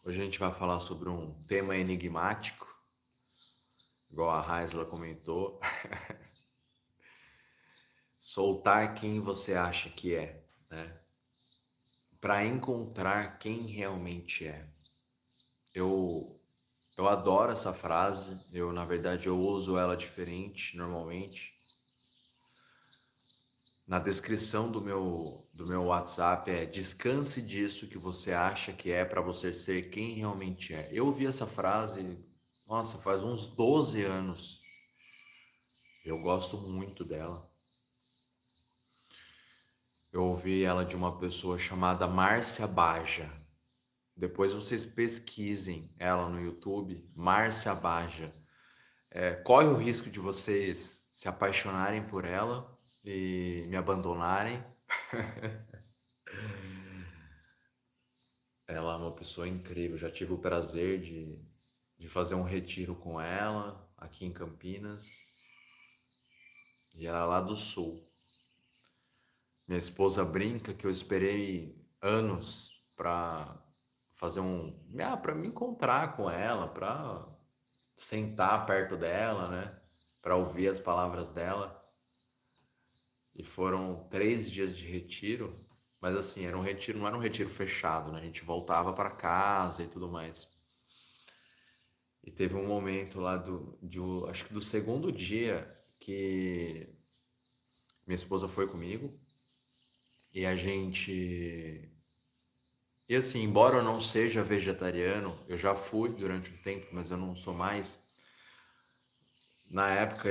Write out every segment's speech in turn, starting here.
Hoje a gente vai falar sobre um tema enigmático, igual a Raisla comentou. Soltar quem você acha que é, né? Para encontrar quem realmente é. Eu eu adoro essa frase. Na verdade, eu uso ela diferente normalmente. Na descrição do meu WhatsApp é: descanse disso que você acha que é para você ser quem realmente é. Eu ouvi essa frase, nossa, faz uns 12 anos. Eu gosto muito dela. Eu ouvi ela de uma pessoa chamada Márcia Baja. Depois vocês pesquisem ela no YouTube, Márcia Baja. Corre o risco de vocês se apaixonarem por ela e me abandonarem. Ela é uma pessoa incrível. Já tive o prazer de fazer um retiro com ela aqui em Campinas. E ela é lá do sul. Minha esposa brinca que eu esperei anos para fazer para me encontrar com ela, para sentar perto dela, né? Para ouvir as palavras dela. E foram 3 dias de retiro, mas assim, era um retiro, não era um retiro fechado, né? A gente voltava para casa e tudo mais. E teve um momento lá acho que do segundo dia que minha esposa foi comigo e a gente. E assim, embora eu não seja vegetariano, eu já fui durante um tempo, mas eu não sou mais. Na época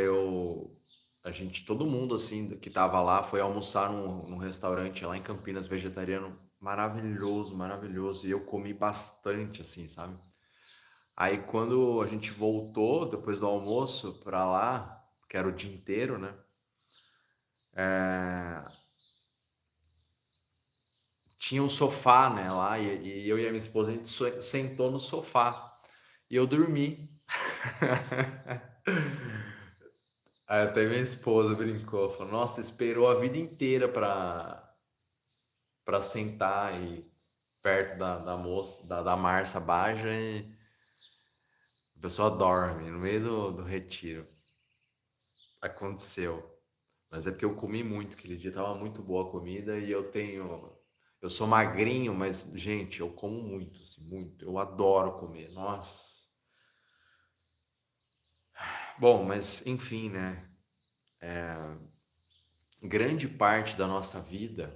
todo mundo assim que tava lá foi almoçar num restaurante lá em Campinas vegetariano, maravilhoso, maravilhoso, e eu comi bastante assim, sabe? Aí quando a gente voltou depois do almoço pra lá, que era o dia inteiro, né? É, tinha um sofá, né, lá, e eu e a minha esposa a gente sentou no sofá e eu dormi. Aí até minha esposa brincou, falou: nossa, esperou a vida inteira pra sentar e perto da moça, da Márcia Baja, e a pessoa dorme no meio do retiro. Aconteceu. Mas é porque eu comi muito aquele dia, tava muito boa a comida e eu sou magrinho, mas, gente, eu como muito, assim, muito. Eu adoro comer, nossa. Bom, mas enfim, né? Grande parte da nossa vida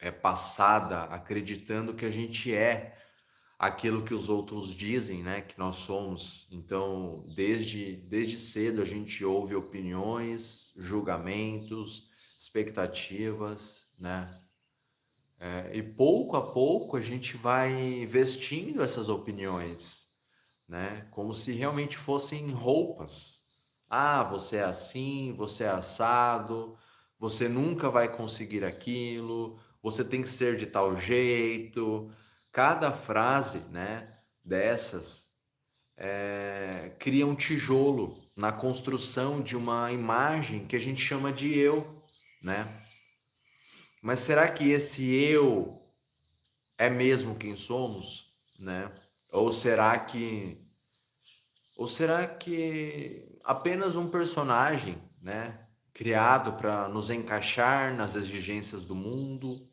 é passada acreditando que a gente é aquilo que os outros dizem, né, que nós somos. Então, desde cedo a gente ouve opiniões, julgamentos, expectativas, né? E pouco a pouco a gente vai vestindo essas opiniões, né? Como se realmente fossem roupas. Ah, você é assim, você é assado, você nunca vai conseguir aquilo, você tem que ser de tal jeito. Cada frase, né, dessas cria um tijolo na construção de uma imagem que a gente chama de eu, né? Mas será que esse eu é mesmo quem somos, né? Ou será que ou será que apenas um personagem, né, criado para nos encaixar nas exigências do mundo,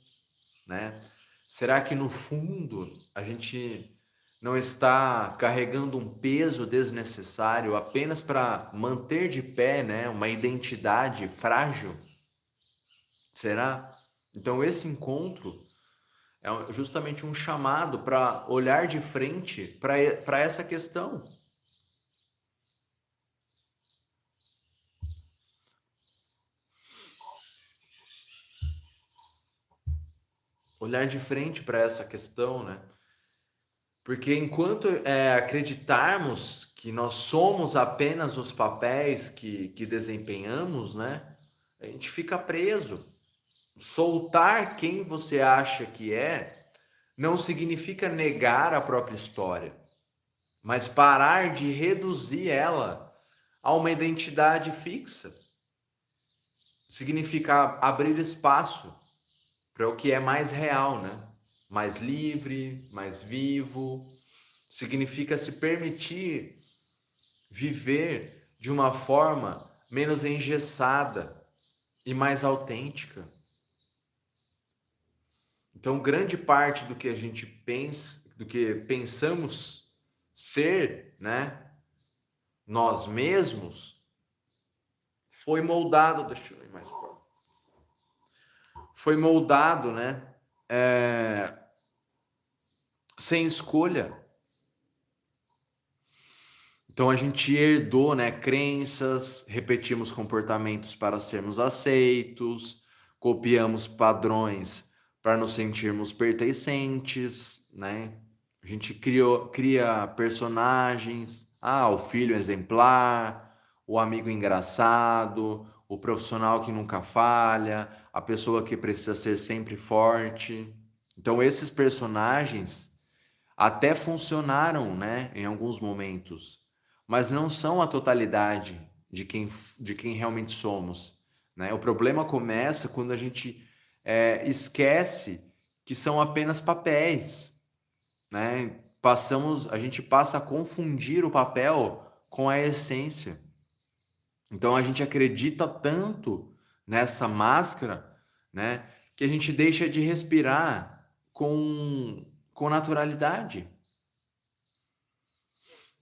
né? Será que no fundo a gente não está carregando um peso desnecessário apenas para manter de pé, né, uma identidade frágil? Será? Então esse encontro é justamente um chamado para olhar de frente para essa questão. Olhar de frente para essa questão, né? Porque enquanto acreditarmos que nós somos apenas os papéis que desempenhamos, né? A gente fica preso. Soltar quem você acha que é não significa negar a própria história, mas parar de reduzir ela a uma identidade fixa. Significa abrir espaço para o que é mais real, né? Mais livre, mais vivo, Significa se permitir viver de uma forma menos engessada e mais autêntica. Então, grande parte do que a gente pensa, do que pensamos ser, né, nós mesmos, foi moldado, deixa eu ir mais próximo, foi moldado, né, sem escolha. Então a gente herdou, né, crenças, repetimos comportamentos para sermos aceitos, copiamos padrões para nos sentirmos pertencentes, né? A gente cria personagens, o filho exemplar, o amigo engraçado, o profissional que nunca falha, a pessoa que precisa ser sempre forte. Então esses personagens até funcionaram, né, em alguns momentos, mas não são a totalidade de quem realmente somos, né? O problema começa quando a gente esquece que são apenas papéis, né? A gente passa a confundir o papel com a essência. Então a gente acredita tanto nessa máscara, né, que a gente deixa de respirar com naturalidade.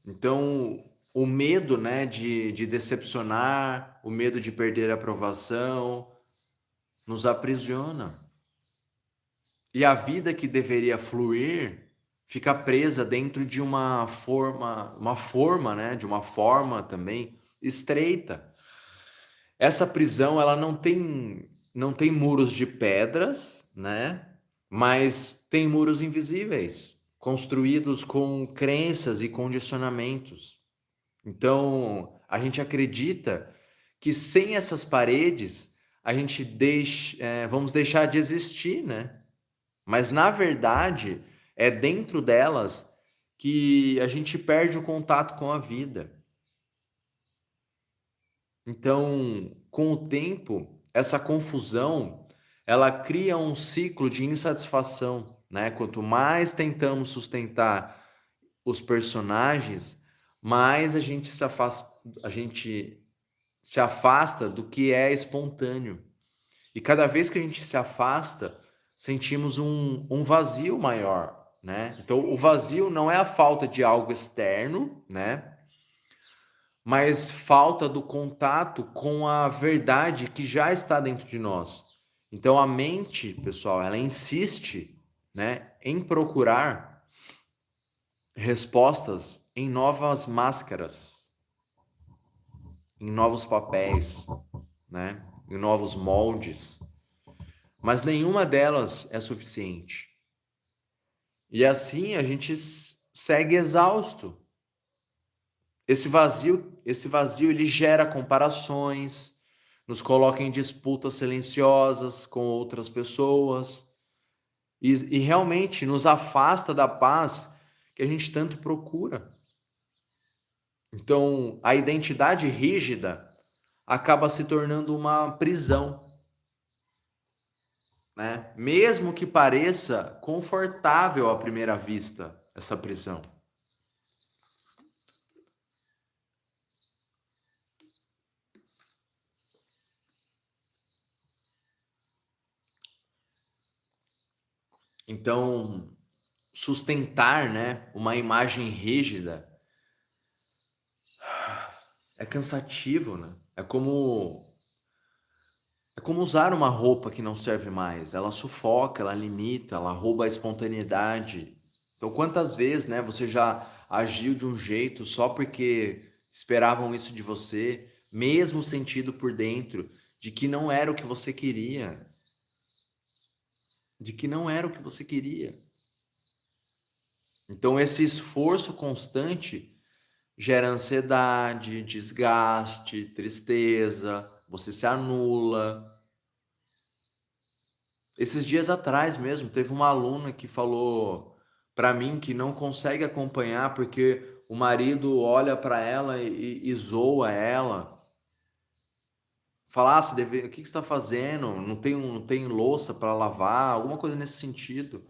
Então, o medo, né, de decepcionar, o medo de perder a aprovação, nos aprisiona. E a vida que deveria fluir fica presa dentro de né, de uma forma também estreita. Essa prisão, ela não tem muros de pedras, né, mas tem muros invisíveis, construídos com crenças e condicionamentos. Então, a gente acredita que sem essas paredes, vamos deixar de existir, né? Mas, na verdade, é dentro delas que a gente perde o contato com a vida. Então, com o tempo, essa confusão, ela cria um ciclo de insatisfação, né? Quanto mais tentamos sustentar os personagens, mais a gente se afasta do que é espontâneo. E cada vez que a gente se afasta, sentimos um vazio maior, né? Então, o vazio não é a falta de algo externo, né? Mas falta do contato com a verdade que já está dentro de nós. Então, a mente, pessoal, ela insiste, né, em procurar respostas em novas máscaras, em novos papéis, né? Em novos moldes, mas nenhuma delas é suficiente. E assim a gente segue exausto. Esse vazio ele gera comparações, nos coloca em disputas silenciosas com outras pessoas e realmente nos afasta da paz que a gente tanto procura. Então, a identidade rígida acaba se tornando uma prisão, né? Mesmo que pareça confortável à primeira vista, essa prisão. Então, sustentar, né, uma imagem rígida é cansativo, né? É como usar uma roupa que não serve mais. Ela sufoca, ela limita, ela rouba a espontaneidade. Então, quantas vezes, né, você já agiu de um jeito só porque esperavam isso de você, mesmo sentido por dentro de que não era o que você queria, de que não era o que você queria. Então, esse esforço constante gera ansiedade, desgaste, tristeza, você se anula. Esses dias atrás mesmo, teve uma aluna que falou para mim que não consegue acompanhar porque o marido olha para ela e zoa ela. Fala, o que que você está fazendo? Não tem louça para lavar? Alguma coisa nesse sentido.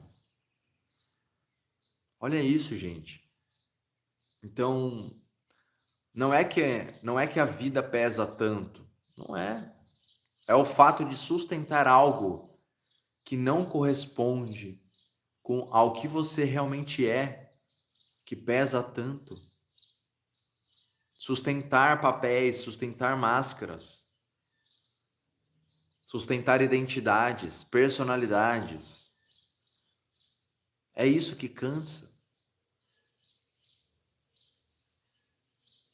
Olha isso, gente. Então, não é que a vida pesa tanto, não é. É o fato de sustentar algo que não corresponde com ao que você realmente é, que pesa tanto. Sustentar papéis, sustentar máscaras, sustentar identidades, personalidades. É isso que cansa.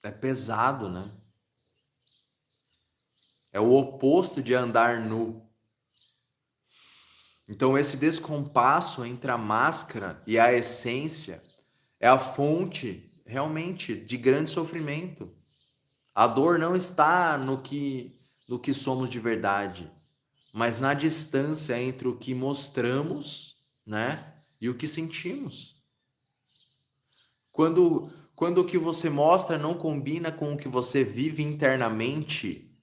É pesado, né? É o oposto de andar nu. Então, esse descompasso entre a máscara e a essência é a fonte realmente de grande sofrimento. A dor não está no que somos de verdade, mas na distância entre o que mostramos, né, e o que sentimos. Quando o que você mostra não combina com o que você vive internamente,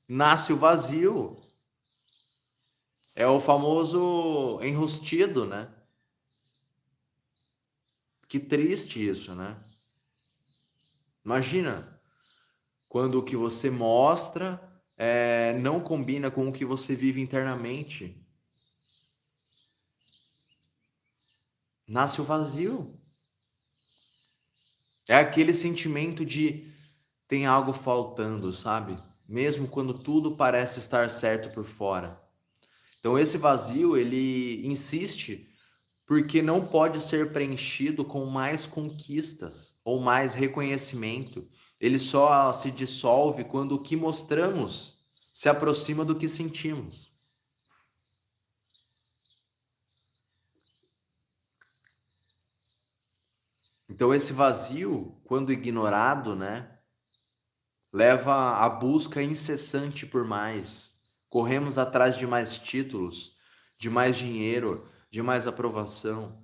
nasce o vazio. É o famoso enrustido, né? Que triste isso, né? Imagina quando o que você mostra não combina com o que você vive internamente. Nasce o vazio. É aquele sentimento de tem algo faltando, sabe? Mesmo quando tudo parece estar certo por fora. Então esse vazio, ele insiste porque não pode ser preenchido com mais conquistas ou mais reconhecimento. Ele só se dissolve quando o que mostramos se aproxima do que sentimos. Então esse vazio, quando ignorado, né, leva à busca incessante por mais. Corremos atrás de mais títulos, de mais dinheiro, de mais aprovação,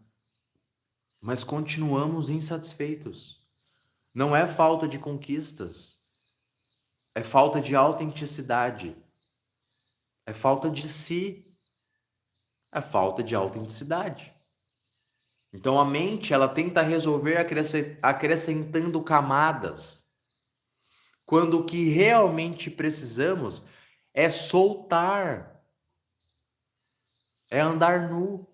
mas continuamos insatisfeitos. Não é falta de conquistas, é falta de autenticidade, é falta de si, é falta de autenticidade. Então a mente, ela tenta resolver acrescentando camadas, quando o que realmente precisamos é soltar, é andar nu.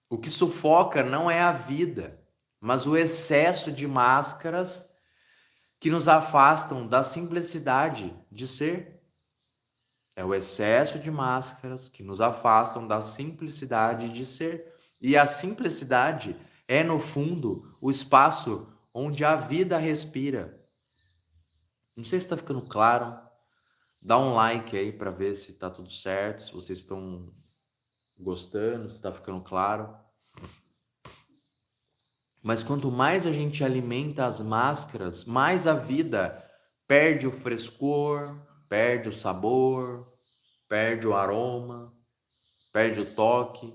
O que sufoca não é a vida, mas o excesso de máscaras que nos afastam da simplicidade de ser. É o excesso de máscaras que nos afastam da simplicidade de ser. E a simplicidade é, no fundo, o espaço onde a vida respira. Não sei se está ficando claro. Dá um like aí para ver se está tudo certo, se vocês estão gostando, se está ficando claro. Mas quanto mais a gente alimenta as máscaras, mais a vida perde o frescor, perde o sabor, perde o aroma, perde o toque,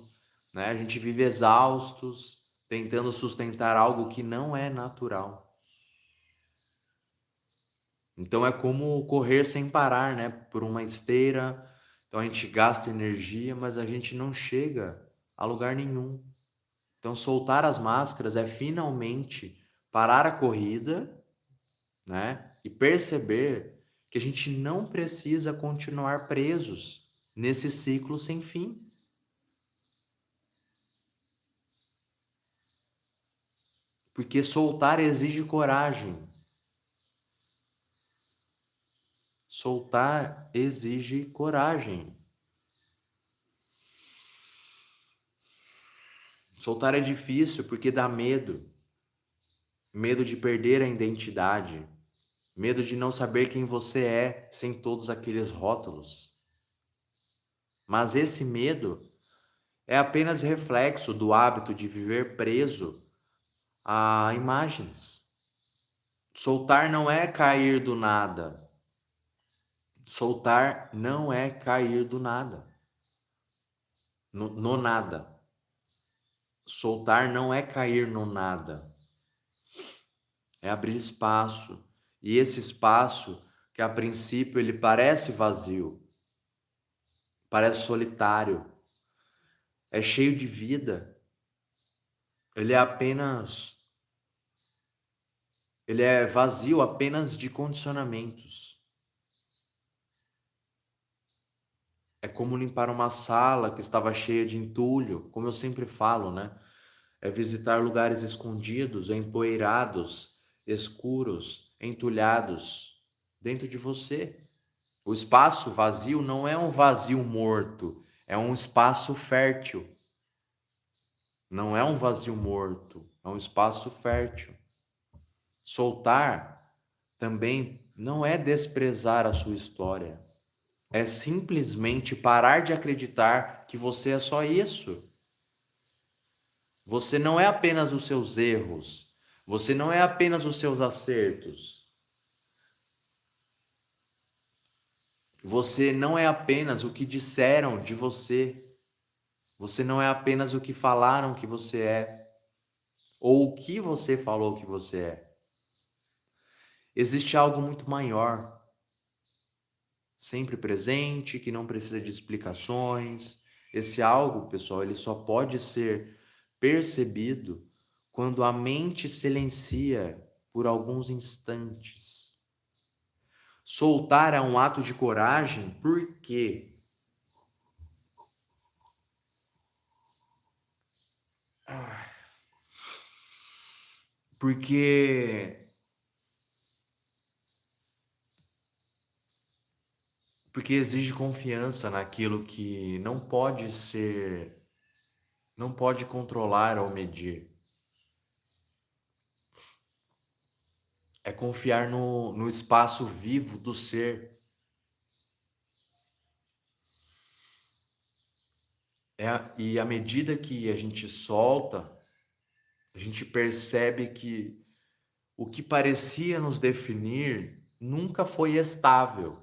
né? A gente vive exaustos, tentando sustentar algo que não é natural. Então é como correr sem parar, né? Por uma esteira. Então a gente gasta energia, mas a gente não chega a lugar nenhum. Então soltar as máscaras é finalmente parar a corrida, né? E perceber que a gente não precisa continuar presos nesse ciclo sem fim. Porque soltar exige coragem. Soltar exige coragem. Soltar é difícil porque dá medo. Medo de perder a identidade. Medo de não saber quem você é sem todos aqueles rótulos. Mas esse medo é apenas reflexo do hábito de viver preso a imagens. Soltar não é cair do nada. Soltar não é cair do nada. No nada. Soltar não é cair no nada. É abrir espaço. E esse espaço, que a princípio ele parece vazio, parece solitário, é cheio de vida, ele é apenas Ele é vazio apenas de condicionamentos. É como limpar uma sala que estava cheia de entulho, como eu sempre falo, né? É visitar lugares escondidos, empoeirados, escuros, entulhados dentro de você. O espaço vazio não é um vazio morto, é um espaço fértil. Não é um vazio morto, é um espaço fértil. Soltar também não é desprezar a sua história, é simplesmente parar de acreditar que você é só isso. Você não é apenas os seus erros, você não é apenas os seus acertos, você não é apenas o que disseram de você, você não é apenas o que falaram que você é, ou o que você falou que você é. Existe algo muito maior, sempre presente, que não precisa de explicações. Esse algo, pessoal, ele só pode ser percebido quando a mente silencia por alguns instantes. Soltar é um ato de coragem, por quê? Porque porque exige confiança naquilo que não pode controlar ou medir. É confiar no espaço vivo do ser. E à medida que a gente solta, a gente percebe que o que parecia nos definir nunca foi estável.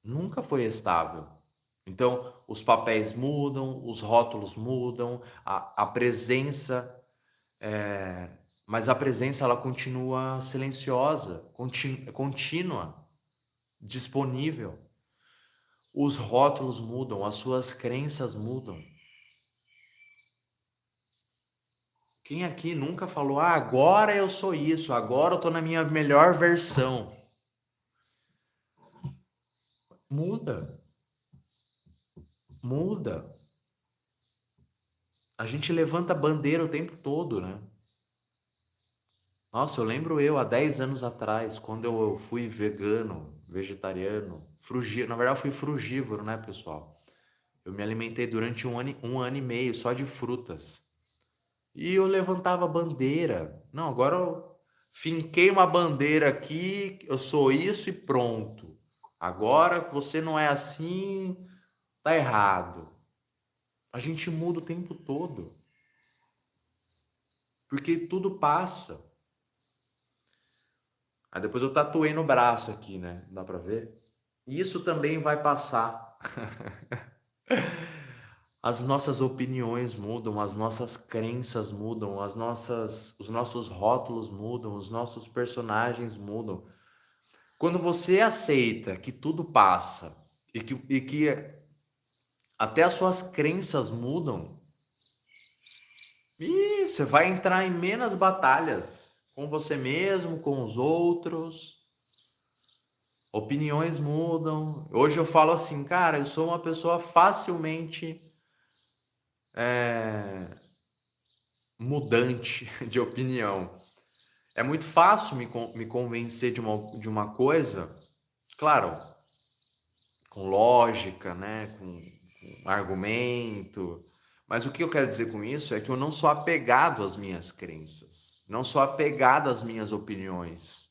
Nunca foi estável. Então, os papéis mudam, os rótulos mudam, a presença, mas a presença ela continua silenciosa, contínua, disponível. Os rótulos mudam, as suas crenças mudam. Quem aqui nunca falou, agora eu sou isso, agora eu tô na minha melhor versão? Muda, muda. A gente levanta bandeira o tempo todo, né? Nossa, eu lembro há 10 anos atrás, quando eu fui vegano, vegetariano, frugívoro, na verdade eu fui frugívoro, né, pessoal? Eu me alimentei durante um ano e meio só de frutas. E eu levantava bandeira. Não, agora eu finquei uma bandeira aqui, eu sou isso e pronto. Agora que você não é assim, tá errado. A gente muda o tempo todo, porque tudo passa. Aí depois eu tatuei no braço aqui, né? Dá pra ver? Isso também vai passar. As nossas opiniões mudam, as nossas crenças mudam, os nossos rótulos mudam, os nossos personagens mudam. Quando você aceita que tudo passa e que até as suas crenças mudam, e você vai entrar em menos batalhas com você mesmo, com os outros. Opiniões mudam. Hoje eu falo assim, cara, eu sou uma pessoa facilmente é, mudante de opinião. É muito fácil me convencer de uma coisa, claro, com lógica, né? Com argumento. Mas o que eu quero dizer com isso é que eu não sou apegado às minhas crenças, não sou apegado às minhas opiniões.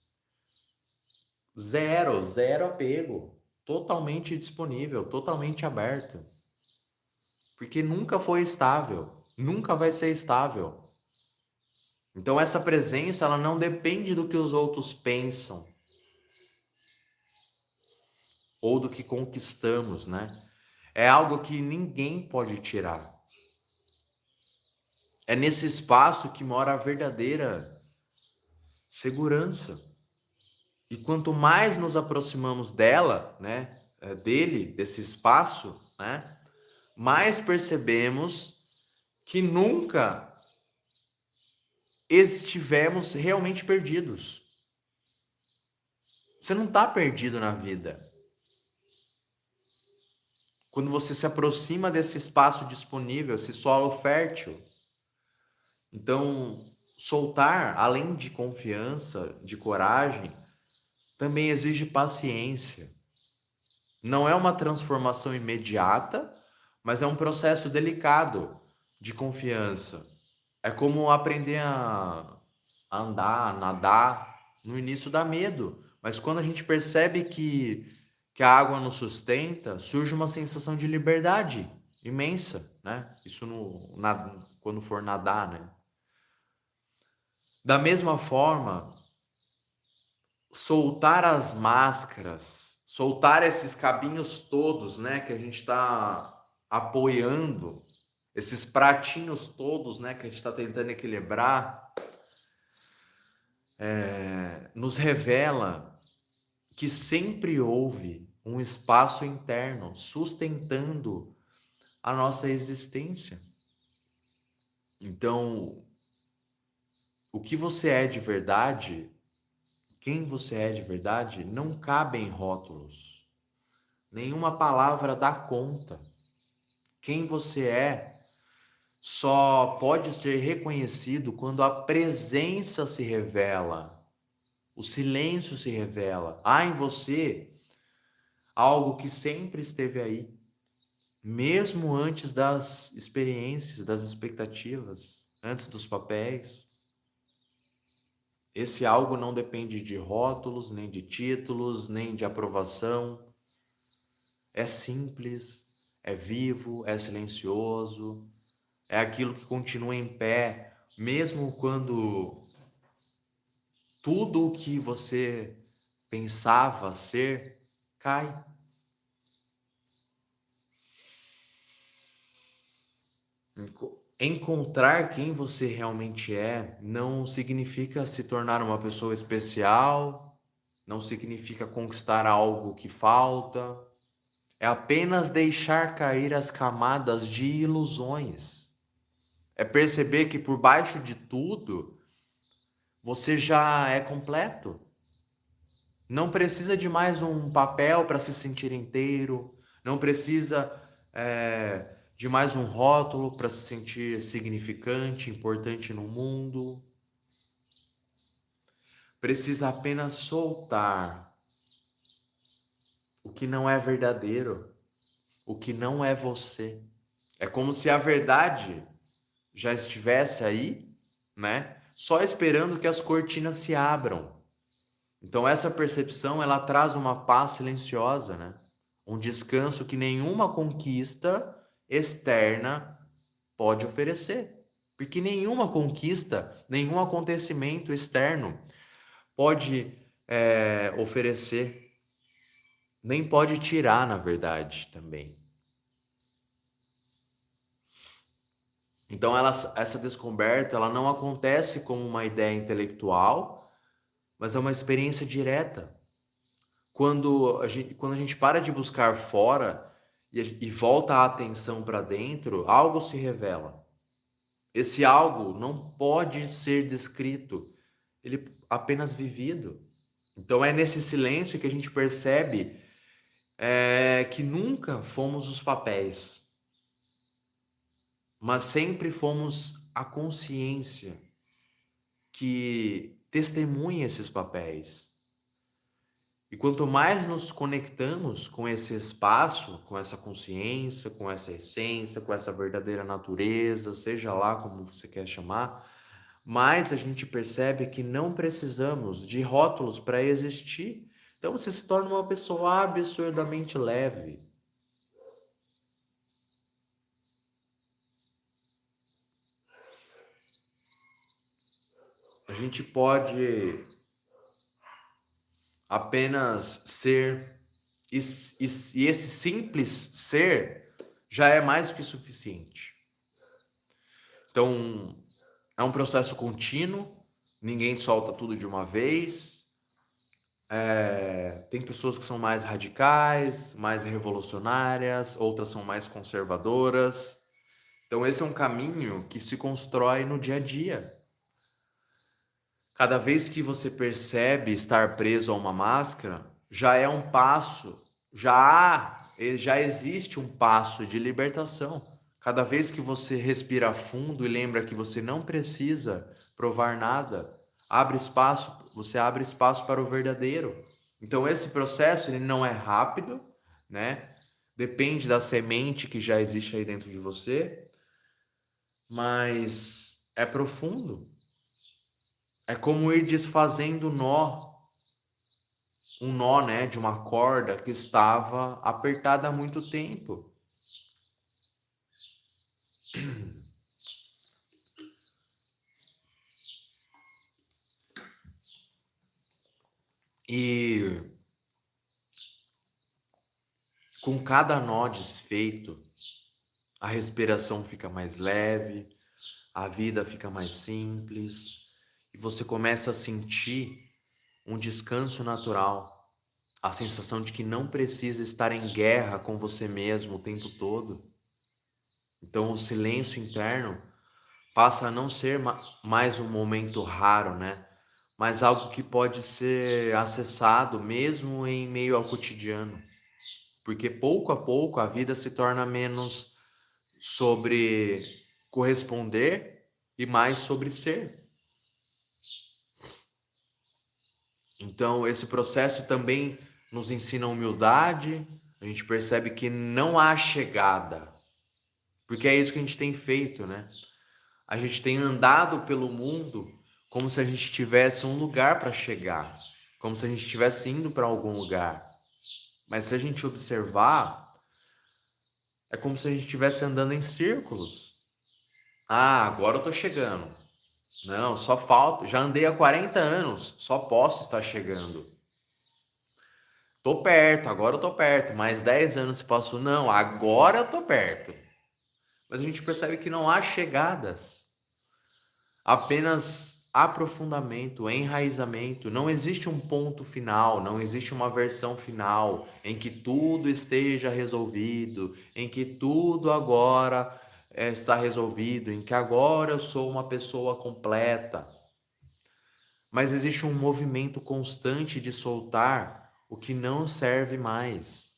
Zero, zero apego. Totalmente disponível, totalmente aberto. Porque nunca foi estável, nunca vai ser estável. Então essa presença, ela não depende do que os outros pensam ou do que conquistamos, né? É algo que ninguém pode tirar. É nesse espaço que mora a verdadeira segurança. E quanto mais nos aproximamos dela, né, desse espaço, né, mais percebemos que nunca estivemos realmente perdidos. Você não está perdido na vida. Quando você se aproxima desse espaço disponível, esse solo fértil, então soltar, além de confiança, de coragem, também exige paciência. Não é uma transformação imediata, mas é um processo delicado de confiança. É como aprender a andar, a nadar. No início dá medo, mas quando a gente percebe que a água nos sustenta, surge uma sensação de liberdade imensa, né? Isso quando for nadar, né? Da mesma forma, soltar as máscaras, soltar esses cabinhos todos, né, que a gente está apoiando, esses pratinhos todos, né, que a gente está tentando equilibrar, nos revela que sempre houve um espaço interno sustentando a nossa existência. Então, o que você é de verdade, quem você é de verdade, não cabe em rótulos. Nenhuma palavra dá conta. Quem você é só pode ser reconhecido quando a presença se revela, o silêncio se revela. Há em você algo que sempre esteve aí, mesmo antes das experiências, das expectativas, antes dos papéis. Esse algo não depende de rótulos, nem de títulos, nem de aprovação. É simples, é vivo, é silencioso, é aquilo que continua em pé, mesmo quando tudo o que você pensava ser cai. Encontrar quem você realmente é não significa se tornar uma pessoa especial, não significa conquistar algo que falta, é apenas deixar cair as camadas de ilusões. É perceber que por baixo de tudo, você já é completo. Não precisa de mais um papel para se sentir inteiro, não precisa de mais um rótulo para se sentir significante, importante no mundo. Precisa apenas soltar o que não é verdadeiro, o que não é você. É como se a verdade já estivesse aí, né? Só esperando que as cortinas se abram. Então essa percepção, ela traz uma paz silenciosa, né? Um descanso que nenhuma conquista externa pode oferecer. Porque nenhuma conquista, nenhum acontecimento externo pode oferecer, nem pode tirar, na verdade, também. Então essa descoberta, ela não acontece como uma ideia intelectual, mas é uma experiência direta. Quando a gente para de buscar fora e volta a atenção para dentro, algo se revela. Esse algo não pode ser descrito, ele apenas vivido. Então é nesse silêncio que a gente percebe que nunca fomos os papéis, mas sempre fomos a consciência que testemunha esses papéis. E quanto mais nos conectamos com esse espaço, com essa consciência, com essa essência, com essa verdadeira natureza, seja lá como você quer chamar, mais a gente percebe que não precisamos de rótulos para existir. Então você se torna uma pessoa absurdamente leve. A gente pode apenas ser, e esse simples ser já é mais do que suficiente. Então, é um processo contínuo, ninguém solta tudo de uma vez. Tem pessoas que são mais radicais, mais revolucionárias, outras são mais conservadoras. Então, esse é um caminho que se constrói no dia a dia. Cada vez que você percebe estar preso a uma máscara, já é um passo, já existe um passo de libertação. Cada vez que você respira fundo e lembra que você não precisa provar nada, você abre espaço para o verdadeiro. Então esse processo ele não é rápido, né? Depende da semente que já existe aí dentro de você, mas é profundo. É como ir desfazendo um nó, né, de uma corda que estava apertada há muito tempo. E com cada nó desfeito, a respiração fica mais leve, a vida fica mais simples, e você começa a sentir um descanso natural, a sensação de que não precisa estar em guerra com você mesmo o tempo todo. Então o silêncio interno passa a não ser mais um momento raro, né? Mas algo que pode ser acessado mesmo em meio ao cotidiano. Porque pouco a pouco a vida se torna menos sobre corresponder e mais sobre ser. Então, esse processo também nos ensina humildade, a gente percebe que não há chegada, porque é isso que a gente tem feito, né? A gente tem andado pelo mundo como se a gente tivesse um lugar para chegar, como se a gente estivesse indo para algum lugar. Mas se a gente observar, é como se a gente estivesse andando em círculos. Ah, agora eu tô chegando. Não, só falta. Já andei há 40 anos, só posso estar chegando. Tô perto, agora eu tô perto. Mais 10 anos se passou. Não, agora eu tô perto. Mas a gente percebe que não há chegadas. Apenas aprofundamento, enraizamento. Não existe um ponto final, não existe uma versão final em que tudo esteja resolvido, em que tudo agora está resolvido, em que agora eu sou uma pessoa completa. Mas existe um movimento constante de soltar o que não serve mais.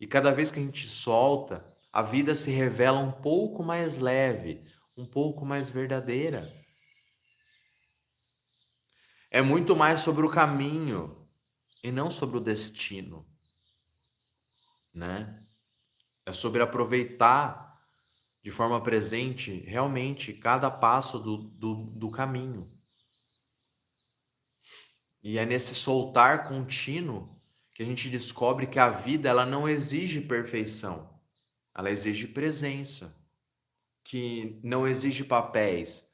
E cada vez que a gente solta, a vida se revela um pouco mais leve, um pouco mais verdadeira. É muito mais sobre o caminho e não sobre o destino, né? É sobre aproveitar de forma presente realmente cada passo do caminho. E é nesse soltar contínuo que a gente descobre que a vida ela não exige perfeição, ela exige presença, que não exige papéis,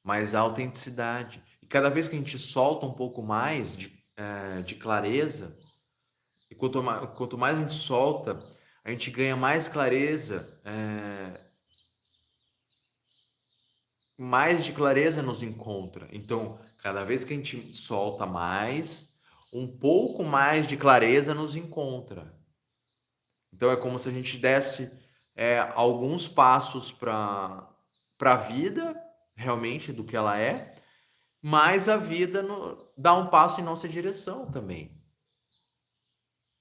mas autenticidade. E cada vez que a gente solta um pouco mais de clareza, e quanto mais a gente solta, a gente ganha mais clareza, mais de clareza nos encontra. Então, cada vez que a gente solta mais, um pouco mais de clareza nos encontra. Então, é como se a gente desse alguns passos para a vida, realmente, do que ela é, mas a vida dá um passo em nossa direção também.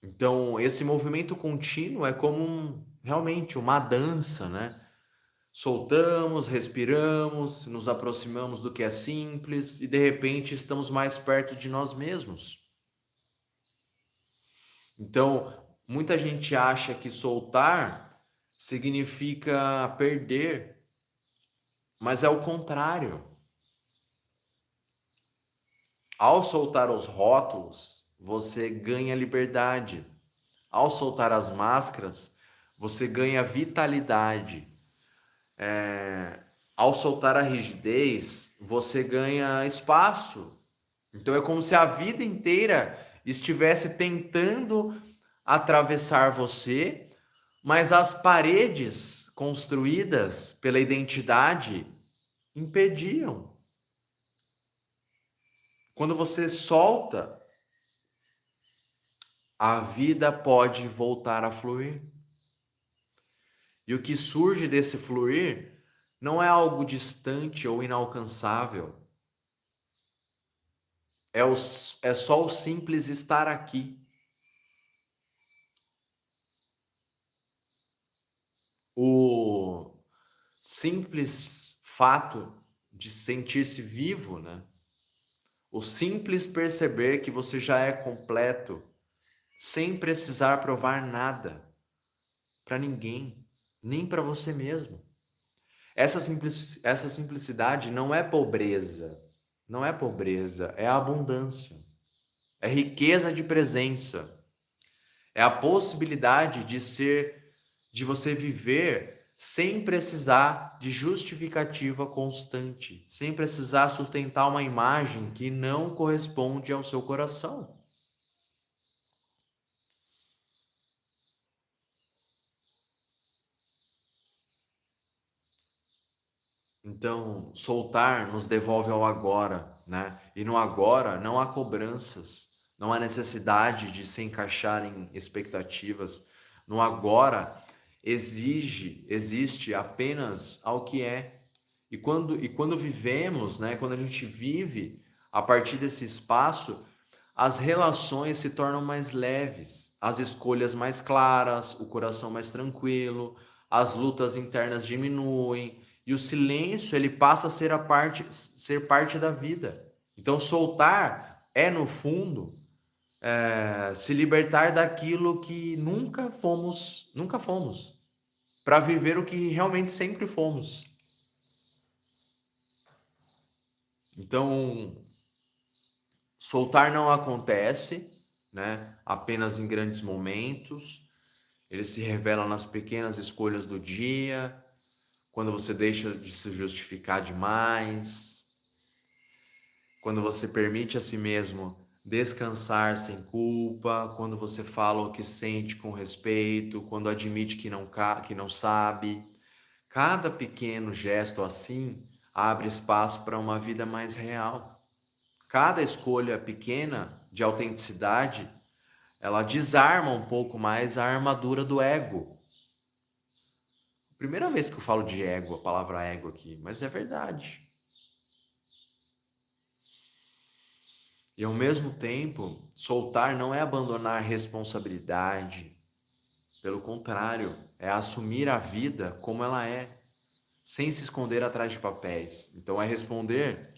Então, esse movimento contínuo é como realmente uma dança, né? Soltamos, respiramos, nos aproximamos do que é simples e de repente estamos mais perto de nós mesmos. Então, muita gente acha que soltar significa perder, mas é o contrário. Ao soltar os rótulos, você ganha liberdade. Ao soltar as máscaras, você ganha vitalidade. Ao soltar a rigidez, você ganha espaço. Então é como se a vida inteira estivesse tentando atravessar você, mas as paredes construídas pela identidade impediam. Quando você solta, a vida pode voltar a fluir. E o que surge desse fluir não é algo distante ou inalcançável. é só o simples estar aqui. O simples fato de sentir-se vivo, né? O simples perceber que você já é completo, sem precisar provar nada para ninguém, nem para você mesmo. Essa simplicidade não é pobreza, não é pobreza, é abundância, é riqueza de presença, é a possibilidade de você viver sem precisar de justificativa constante, sem precisar sustentar uma imagem que não corresponde ao seu coração. Então, soltar nos devolve ao agora, né? E no agora não há cobranças, não há necessidade de se encaixar em expectativas. No agora existe apenas ao que é. E quando vivemos, né? Quando a gente vive a partir desse espaço, as relações se tornam mais leves, as escolhas mais claras, o coração mais tranquilo, as lutas internas diminuem e o silêncio ele passa a ser parte da vida. Então soltar é no fundo se libertar daquilo que nunca fomos, para viver o que realmente sempre fomos. Então soltar não acontece, né, apenas em grandes momentos. Ele se revela nas pequenas escolhas do dia, quando você deixa de se justificar demais, quando você permite a si mesmo descansar sem culpa, quando você fala o que sente com respeito, quando admite que não sabe. Cada pequeno gesto assim abre espaço para uma vida mais real. Cada escolha pequena de autenticidade, ela desarma um pouco mais a armadura do ego. Primeira vez que eu falo de ego, a palavra ego aqui, mas é verdade. E ao mesmo tempo, soltar não é abandonar responsabilidade. Pelo contrário, é assumir a vida como ela é, sem se esconder atrás de papéis. Então é responder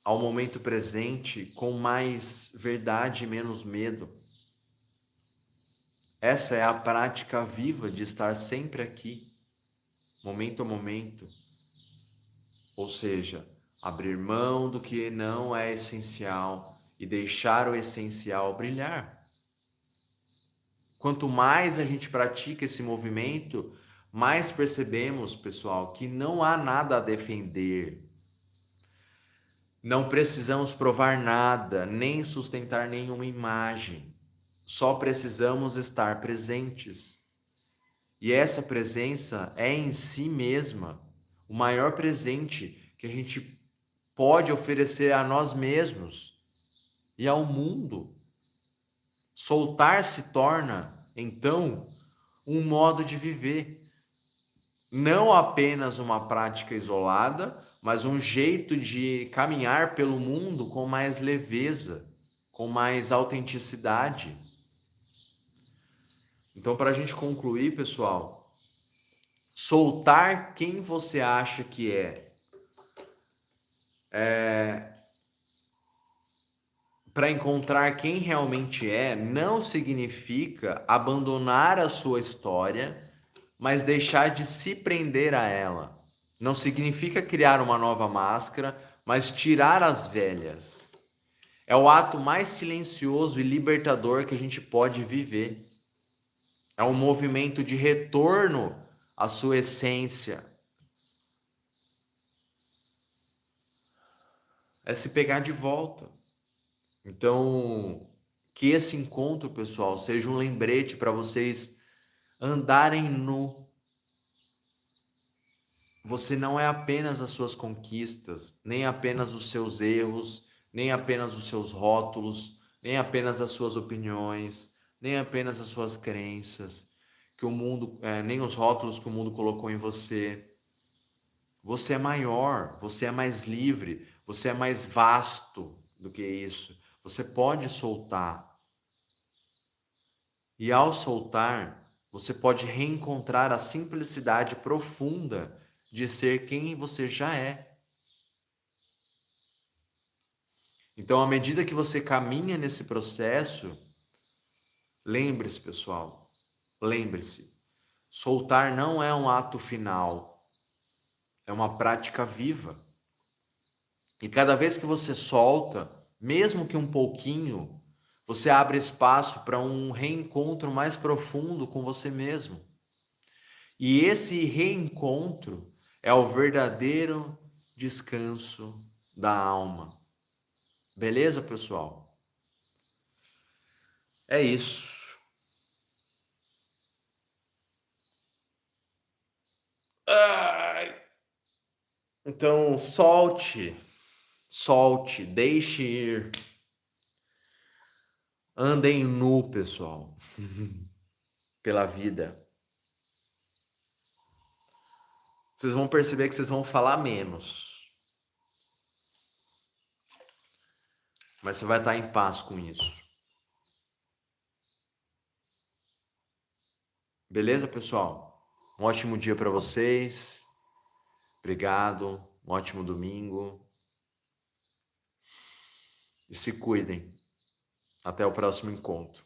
ao momento presente com mais verdade e menos medo. Essa é a prática viva de estar sempre aqui, momento a momento. Ou seja, abrir mão do que não é essencial e deixar o essencial brilhar. Quanto mais a gente pratica esse movimento, mais percebemos, pessoal, que não há nada a defender. Não precisamos provar nada, nem sustentar nenhuma imagem. Só precisamos estar presentes. E essa presença é em si mesma o maior presente que a gente pode oferecer a nós mesmos e ao mundo. Soltar se torna, então, um modo de viver, não apenas uma prática isolada, mas um jeito de caminhar pelo mundo com mais leveza, com mais autenticidade. Então, para a gente concluir, pessoal, soltar quem você acha que para encontrar quem realmente é, não significa abandonar a sua história, mas deixar de se prender a ela. Não significa criar uma nova máscara, mas tirar as velhas. É o ato mais silencioso e libertador que a gente pode viver. É um movimento de retorno à sua essência. É se pegar de volta. Então, que esse encontro, pessoal, seja um lembrete para vocês andarem nu. Você não é apenas as suas conquistas, nem apenas os seus erros, nem apenas os seus rótulos, nem apenas as suas opiniões, nem apenas as suas crenças, que o mundo, nem os rótulos que o mundo colocou em você. Você é maior, você é mais livre, você é mais vasto do que isso. Você pode soltar. E ao soltar, você pode reencontrar a simplicidade profunda de ser quem você já é. Então, à medida que você caminha nesse processo, lembre-se, pessoal, lembre-se, soltar não é um ato final, é uma prática viva. E cada vez que você solta, mesmo que um pouquinho, você abre espaço para um reencontro mais profundo com você mesmo. E esse reencontro é o verdadeiro descanso da alma. Beleza, pessoal? É isso. Ai. Então, solte, deixe ir. Andem nu, pessoal, pela vida. Vocês vão perceber que vocês vão falar menos, mas você vai estar em paz com isso. Beleza, pessoal? Um ótimo dia para vocês. Obrigado. Um ótimo domingo. E se cuidem. Até o próximo encontro.